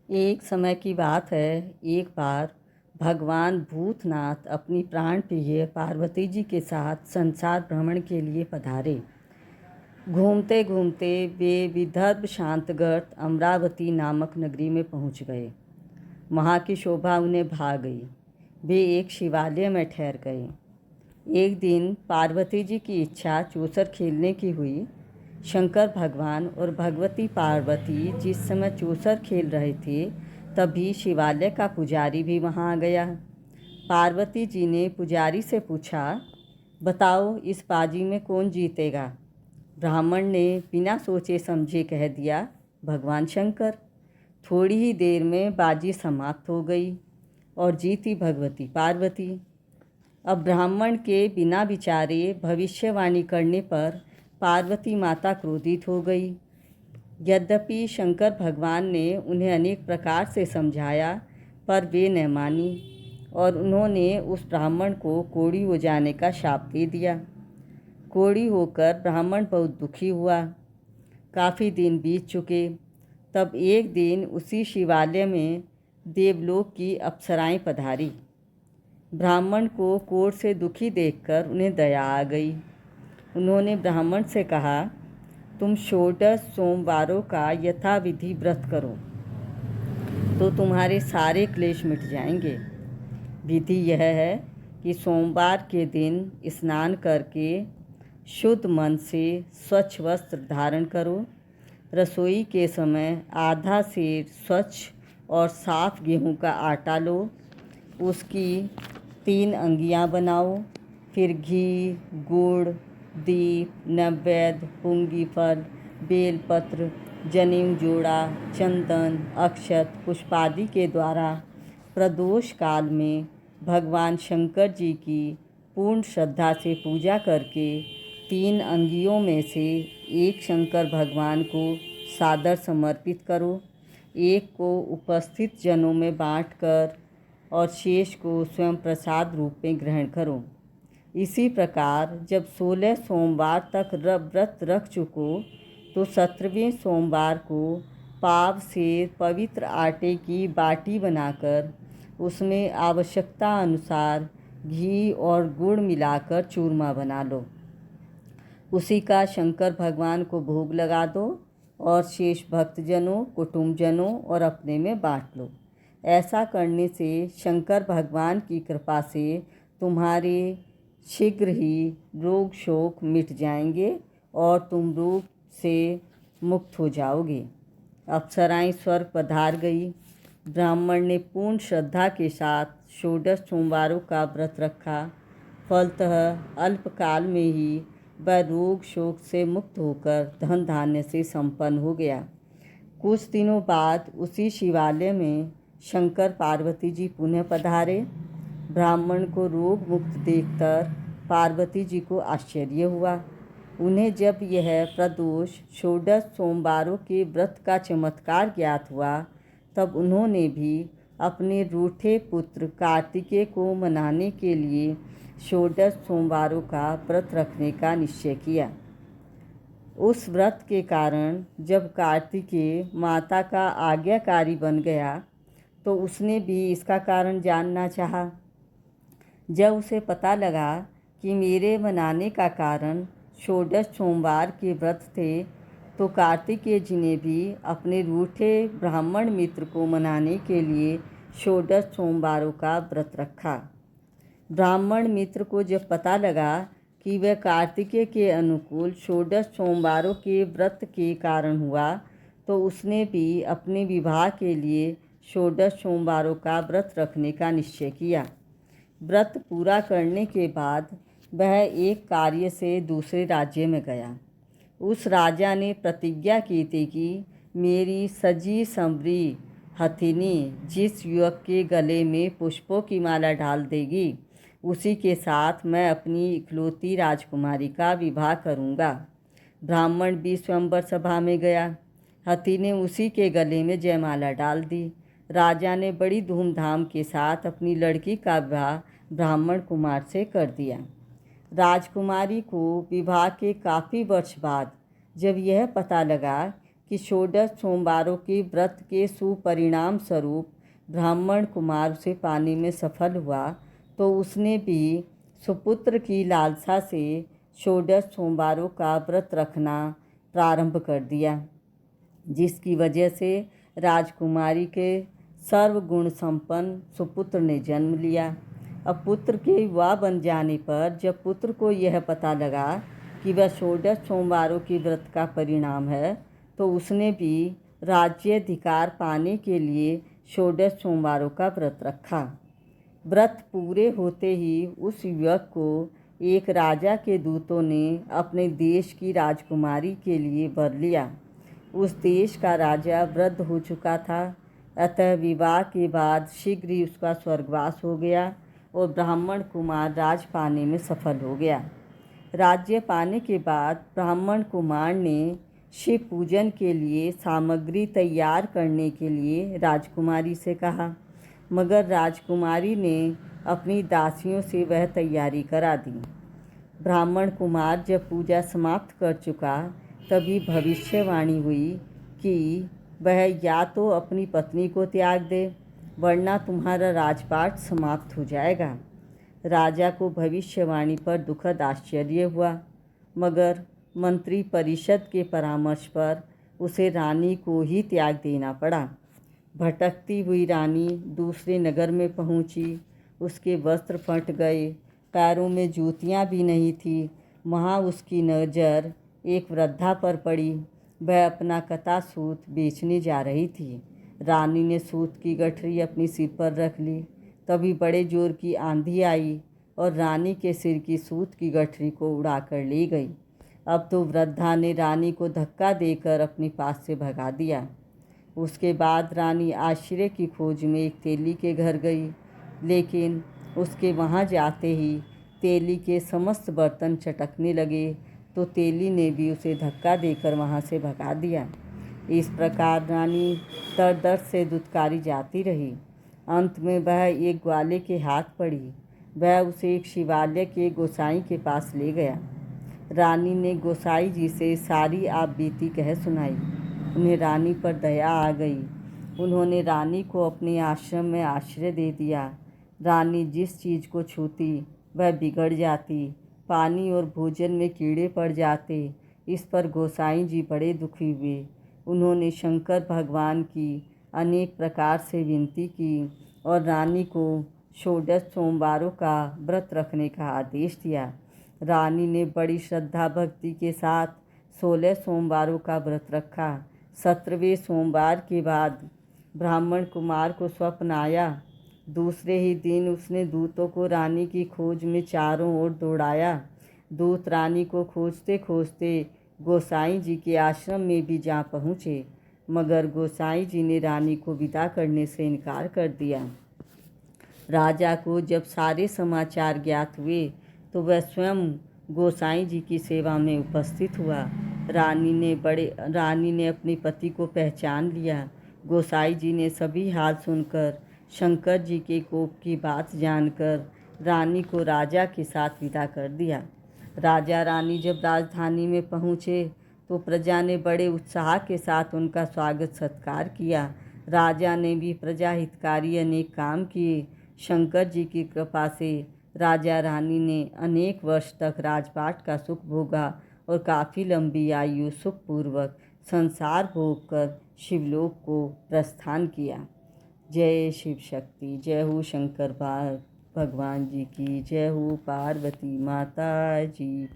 एक समय की बात है। एक बार भगवान भूतनाथ अपनी प्राण प्रिय पार्वती जी के साथ संसार भ्रमण के लिए पधारे। घूमते घूमते वे विदर्भ शांतगढ़ अमरावती नामक नगरी में पहुंच गए। वहाँ की शोभा उन्हें भा गई। वे एक शिवालय में ठहर गए। एक दिन पार्वती जी की इच्छा चूसर खेलने की हुई। शंकर भगवान और भगवती पार्वती जिस समय चूसर खेल रहे थे, तभी शिवालय का पुजारी भी वहाँ आ गया। पार्वती जी ने पुजारी से पूछा, बताओ इस बाजी में कौन जीतेगा? ब्राह्मण ने बिना सोचे समझे कह दिया, भगवान शंकर। थोड़ी ही देर में बाजी समाप्त हो गई और जीती भगवती पार्वती। अब ब्राह्मण के बिना विचारे भविष्यवाणी करने पर पार्वती माता क्रोधित हो गई। यद्यपि शंकर भगवान ने उन्हें अनेक प्रकार से समझाया, पर वे न मानी और उन्होंने उस ब्राह्मण को कोढ़ी हो जाने का शाप दे दिया। कोढ़ी होकर ब्राह्मण बहुत दुखी हुआ। काफ़ी दिन बीत चुके। तब एक दिन उसी शिवालय में देवलोक की अप्सराएं पधारी। ब्राह्मण को कोढ़ से दुखी देखकर उन्हें दया आ गई। उन्होंने ब्राह्मण से कहा, तुम षोडश सोमवारों का यथाविधि व्रत करो तो तुम्हारे सारे क्लेश मिट जाएंगे। विधि यह है कि सोमवार के दिन स्नान करके शुद्ध मन से स्वच्छ वस्त्र धारण करो। रसोई के समय आधा सेर स्वच्छ और साफ गेहूं का आटा लो। उसकी 3 अंगियां बनाओ। फिर घी, गुड़, दीप, नैवेद्य, पुंगी फल, बेलपत्र, जनेऊ जोड़ा, चंदन, अक्षत, पुष्पादि के द्वारा प्रदोष काल में भगवान शंकर जी की पूर्ण श्रद्धा से पूजा करके 3 अंगियों में से एक शंकर भगवान को सादर समर्पित करो। एक को उपस्थित जनों में बांटकर और शेष को स्वयं प्रसाद रूप में ग्रहण करो। इसी प्रकार जब 16 सोमवार तक व्रत रख चुको तो 17वें सोमवार को पाव से पवित्र आटे की बाटी बनाकर उसमें आवश्यकता अनुसार घी और गुड़ मिलाकर चूरमा बना लो। उसी का शंकर भगवान को भोग लगा दो और शेष भक्तजनों, कुटुंबजनों और अपने में बांट लो। ऐसा करने से शंकर भगवान की कृपा से तुम्हारे शीघ्र ही रोग शोक मिट जाएंगे और तुम रोग से मुक्त हो जाओगे। अप्सराएं स्वर्ग पधार गई। ब्राह्मण ने पूर्ण श्रद्धा के साथ षोडश सोमवारों का व्रत रखा। फलतः अल्पकाल में ही वह रोग शोक से मुक्त होकर धन धान्य से संपन्न हो गया। कुछ दिनों बाद उसी शिवालय में शंकर पार्वती जी पुनः पधारे। ब्राह्मण को रोग मुक्त देखकर पार्वती जी को आश्चर्य हुआ। उन्हें जब यह प्रदोष षोडश सोमवारों के व्रत का चमत्कार ज्ञात हुआ, तब उन्होंने भी अपने रूठे पुत्र कार्तिकेय को मनाने के लिए षोडश सोमवारों का व्रत रखने का निश्चय किया। उस व्रत के कारण जब कार्तिकेय माता का आज्ञाकारी बन गया, तो उसने भी इसका कारण जानना चाहा। जब उसे पता लगा कि मेरे मनाने का कारण षोडश सोमवार के व्रत थे, तो कार्तिकेय जी ने भी अपने रूठे ब्राह्मण मित्र को मनाने के लिए षोडश सोमवारों का व्रत रखा। ब्राह्मण मित्र को जब पता लगा कि वह कार्तिकेय के अनुकूल षोडश सोमवारों के व्रत के कारण हुआ, तो उसने भी अपने विवाह के लिए षोडश सोमवारों का व्रत रखने का निश्चय किया। व्रत पूरा करने के बाद वह एक कार्य से दूसरे राज्य में गया। उस राजा ने प्रतिज्ञा की थी कि मेरी सजी संवरी हथिनी जिस युवक के गले में पुष्पों की माला डाल देगी, उसी के साथ मैं अपनी इकलौती राजकुमारी का विवाह करूँगा। ब्राह्मण भी स्वयंवर सभा में गया। हथी ने उसी के गले में जयमाला डाल दी। राजा ने बड़ी धूमधाम के साथ अपनी लड़की का विवाह ब्राह्मण कुमार से कर दिया। राजकुमारी को विवाह के काफ़ी वर्ष बाद जब यह पता लगा कि षोडश सोमवारों के व्रत के सुपरिणाम स्वरूप ब्राह्मण कुमार उसे पाने में सफल हुआ, तो उसने भी सुपुत्र की लालसा से षोडश सोमवारों का व्रत रखना प्रारंभ कर दिया, जिसकी वजह से राजकुमारी के सर्वगुण संपन्न सुपुत्र ने जन्म लिया। अब पुत्र के युवा बन जाने पर जब पुत्र को यह पता लगा कि वह षोडश सोमवारों के व्रत का परिणाम है, तो उसने भी राज्याधिकार पाने के लिए षोडश सोमवारों का व्रत रखा। व्रत पूरे होते ही उस युवक को एक राजा के दूतों ने अपने देश की राजकुमारी के लिए वर लिया। उस देश का राजा वृद्ध हो चुका था, अतः विवाह के बाद शीघ्र ही उसका स्वर्गवास हो गया और ब्राह्मण कुमार राज पाने में सफल हो गया। राज्य पाने के बाद ब्राह्मण कुमार ने शिव पूजन के लिए सामग्री तैयार करने के लिए राजकुमारी से कहा, मगर राजकुमारी ने अपनी दासियों से वह तैयारी करा दी। ब्राह्मण कुमार जब पूजा समाप्त कर चुका, तभी भविष्यवाणी हुई कि वह या तो अपनी पत्नी को त्याग दे, वरना तुम्हारा राजपाट समाप्त हो जाएगा। राजा को भविष्यवाणी पर दुखद आश्चर्य हुआ, मगर मंत्री परिषद के परामर्श पर उसे रानी को ही त्याग देना पड़ा। भटकती हुई रानी दूसरे नगर में पहुंची। उसके वस्त्र फट गए, पैरों में जूतियां भी नहीं थी। वहां उसकी नज़र एक वृद्धा पर पड़ी। वह अपना कता सूत बेचने जा रही थी। रानी ने सूत की गठरी अपनी सिर पर रख ली। तभी बड़े जोर की आंधी आई और रानी के सिर की सूत की गठरी को उड़ा कर ले गई। अब तो वृद्धा ने रानी को धक्का देकर अपने पास से भगा दिया। उसके बाद रानी आश्रय की खोज में एक तेली के घर गई, लेकिन उसके वहां जाते ही तेली के समस्त बर्तन चटकने लगे, तो तेली ने भी उसे धक्का देकर वहां से भगा दिया। इस प्रकार रानी दर से दुत्कारी जाती रही। अंत में वह एक ग्वाले के हाथ पड़ी। वह उसे एक शिवालय के गोसाई के पास ले गया। रानी ने गोसाई जी से सारी आप बीती कह सुनाई। उन्हें रानी पर दया आ गई। उन्होंने रानी को अपने आश्रम में आश्रय दे दिया। रानी जिस चीज़ को छूती वह बिगड़ जाती, पानी और भोजन में कीड़े पड़ जाते। इस पर गोसाई जी बड़े दुखी हुए। उन्होंने शंकर भगवान की अनेक प्रकार से विनती की और रानी को षोडश सोमवारों का व्रत रखने का आदेश दिया। रानी ने बड़ी श्रद्धा भक्ति के साथ 16 सोमवारों का व्रत रखा। 17वें सोमवार के बाद ब्राह्मण कुमार को स्वप्न आया। दूसरे ही दिन उसने दूतों को रानी की खोज में चारों ओर दौड़ाया। दूत रानी को खोजते खोजते गोसाई जी के आश्रम में भी जा पहुँचे, मगर गोसाई जी ने रानी को विदा करने से इनकार कर दिया। राजा को जब सारे समाचार ज्ञात हुए, तो वह स्वयं गोसाई जी की सेवा में उपस्थित हुआ। रानी ने अपने पति को पहचान लिया। गोसाई जी ने सभी हाल सुनकर शंकर जी के कोप की बात जानकर रानी को राजा के साथ विदा कर दिया। राजा रानी जब राजधानी में पहुँचे, तो प्रजा ने बड़े उत्साह के साथ उनका स्वागत सत्कार किया। राजा ने भी प्रजा हितकारी अनेक काम किए। शंकर जी की कृपा से राजा रानी ने अनेक वर्ष तक राजपाट का सुख भोगा और काफ़ी लंबी आयु सुखपूर्वक संसार भोग कर शिवलोक को प्रस्थान किया। जय शिव शक्ति। जय हो शंकर भगवान जी की। जय हो पार्वती माता जी।